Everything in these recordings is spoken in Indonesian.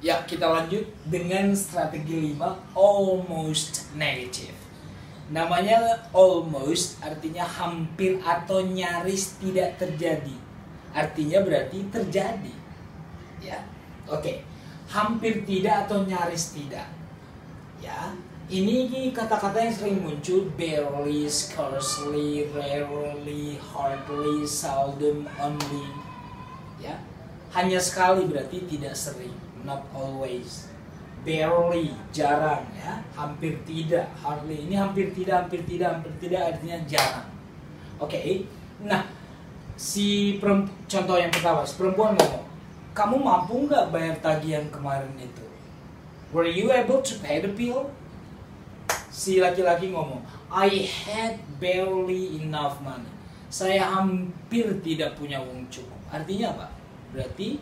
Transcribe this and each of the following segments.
Ya, kita lanjut dengan strategi 5, almost negative. Namanya almost artinya hampir atau nyaris tidak terjadi. Artinya berarti terjadi. Ya. Oke. Hampir tidak atau nyaris tidak. Ya. Ini kata-kata yang sering muncul: barely, scarcely, rarely, hardly, seldom, only. Ya. Hanya sekali berarti tidak sering, not always. Barely, jarang, ya. Hampir tidak, hardly. Ini hampir tidak, hampir tidak, hampir tidak artinya jarang. Oke. Nah, contoh yang pertama, si perempuan ngomong, kamu mampu nggak bayar tagihan kemarin itu? Were you able to pay the bill? Si laki-laki ngomong, I had barely enough money. Saya hampir tidak punya uang cukup. Artinya apa? Berarti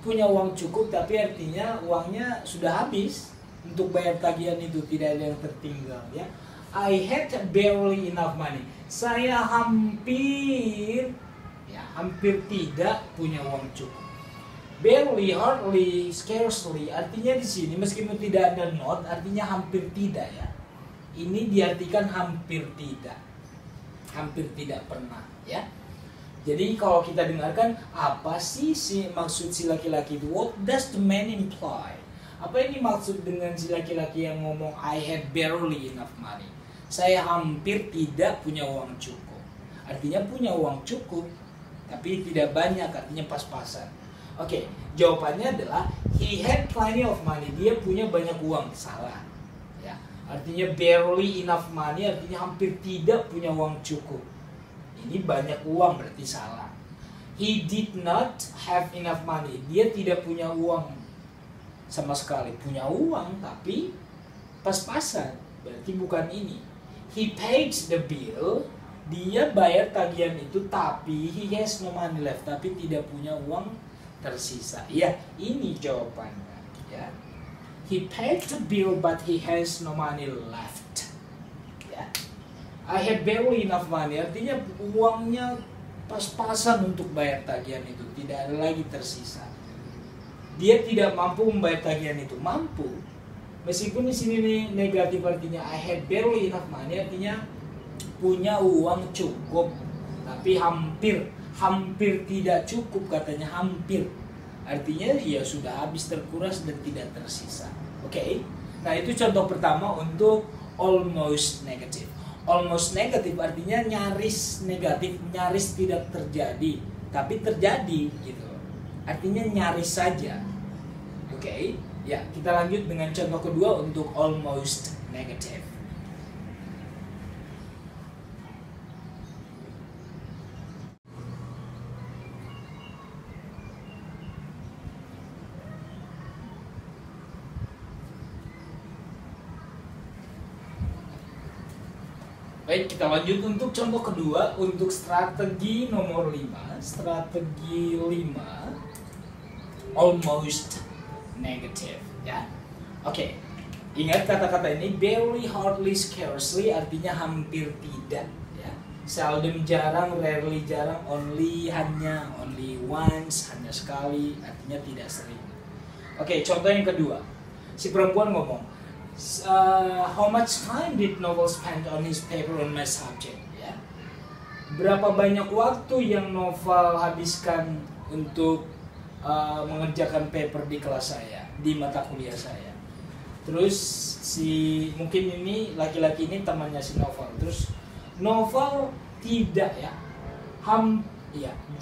punya uang cukup, tapi artinya uangnya sudah habis untuk bayar tagihan itu, tidak ada yang tertinggal, ya. I had barely enough money. Saya hampir tidak punya uang cukup. Barely, hardly, scarcely artinya di sini meskipun tidak ada not, artinya hampir tidak, ya. Ini diartikan hampir tidak pernah, ya. Jadi kalau kita dengarkan, apa sih maksud si laki-laki itu? What does the man imply? Apa yang dimaksud dengan si laki-laki yang ngomong I had barely enough money? Saya hampir tidak punya uang cukup. Artinya punya uang cukup, tapi tidak banyak, artinya pas-pasan. Oke, jawabannya adalah he had plenty of money. Dia punya banyak uang. Salah. Ya, artinya barely enough money artinya hampir tidak punya uang cukup. Ini banyak uang berarti salah. He did not have enough money. Dia tidak punya uang sama sekali. Punya uang tapi pas-pasan. Berarti bukan ini. He paid the bill. Dia bayar tagihan itu tapi he has no money left. Tapi tidak punya uang tersisa. Ya, ini jawabannya, ya. He paid the bill but he has no money left. Ya. I had barely enough money artinya uangnya pas-pasan untuk bayar tagihan itu, tidak ada lagi tersisa. Dia tidak mampu membayar tagihan itu. Mampu. Meskipun di sini nih negatif artinya I had barely enough money artinya punya uang cukup tapi hampir tidak cukup, katanya hampir. Artinya ya sudah habis, terkuras dan tidak tersisa. Oke. Nah, itu contoh pertama untuk almost negative. Almost negative artinya nyaris negatif, nyaris tidak terjadi, tapi terjadi gitu. Artinya nyaris saja. Oke. Ya, kita lanjut dengan contoh kedua untuk almost negative. Baik, kita lanjut untuk contoh kedua untuk strategi nomor 5. Strategi 5 almost negative, ya. Oke. Ingat kata-kata ini, barely, hardly, scarcely artinya hampir tidak, ya. Seldom jarang, rarely jarang, only hanya, only once hanya sekali, artinya tidak sering. Oke, contoh yang kedua. Si perempuan ngomong, how much time did Novel spend on his paper on my subject? Ya. Berapa banyak waktu yang Novel habiskan untuk mengerjakan paper di kelas saya, di mata kuliah saya? Terus mungkin ini laki-laki ini temannya si Novel. Terus Novel tidak, ya,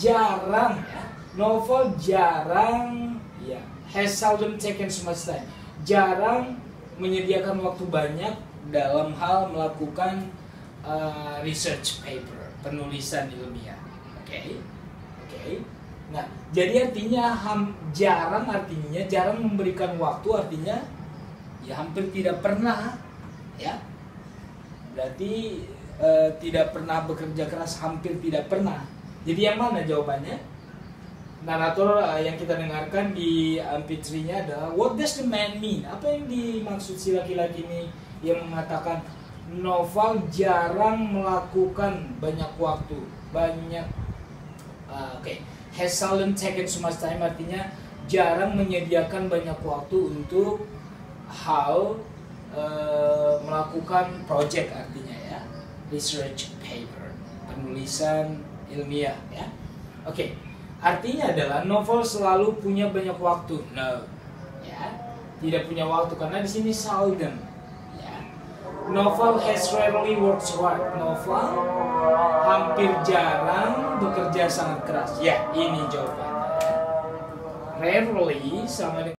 jarang, ya. Novel jarang, ya, has seldom taken so much time. Jarang menyediakan waktu banyak dalam hal melakukan research paper, penulisan ilmiah. Oke. Nah, jadi artinya jarang artinya jarang memberikan waktu, artinya ya hampir tidak pernah, ya. Berarti tidak pernah bekerja keras, hampir tidak pernah. Jadi yang mana jawabannya? Narator yang kita dengarkan di MP3-nya adalah what does the man mean? Apa yang dimaksud si laki-laki ini yang mengatakan Novel jarang melakukan banyak waktu, has seldom taken so much time artinya jarang menyediakan banyak waktu untuk hal melakukan project, artinya ya, research paper, penulisan ilmiah ya. Oke, artinya adalah novel selalu punya banyak waktu. No, ya, tidak punya waktu karena di sini seldom. Ya. Novel has rarely works hard. Novel hampir jarang bekerja sangat keras. Ya, ini jawabannya. Rarely sama dengan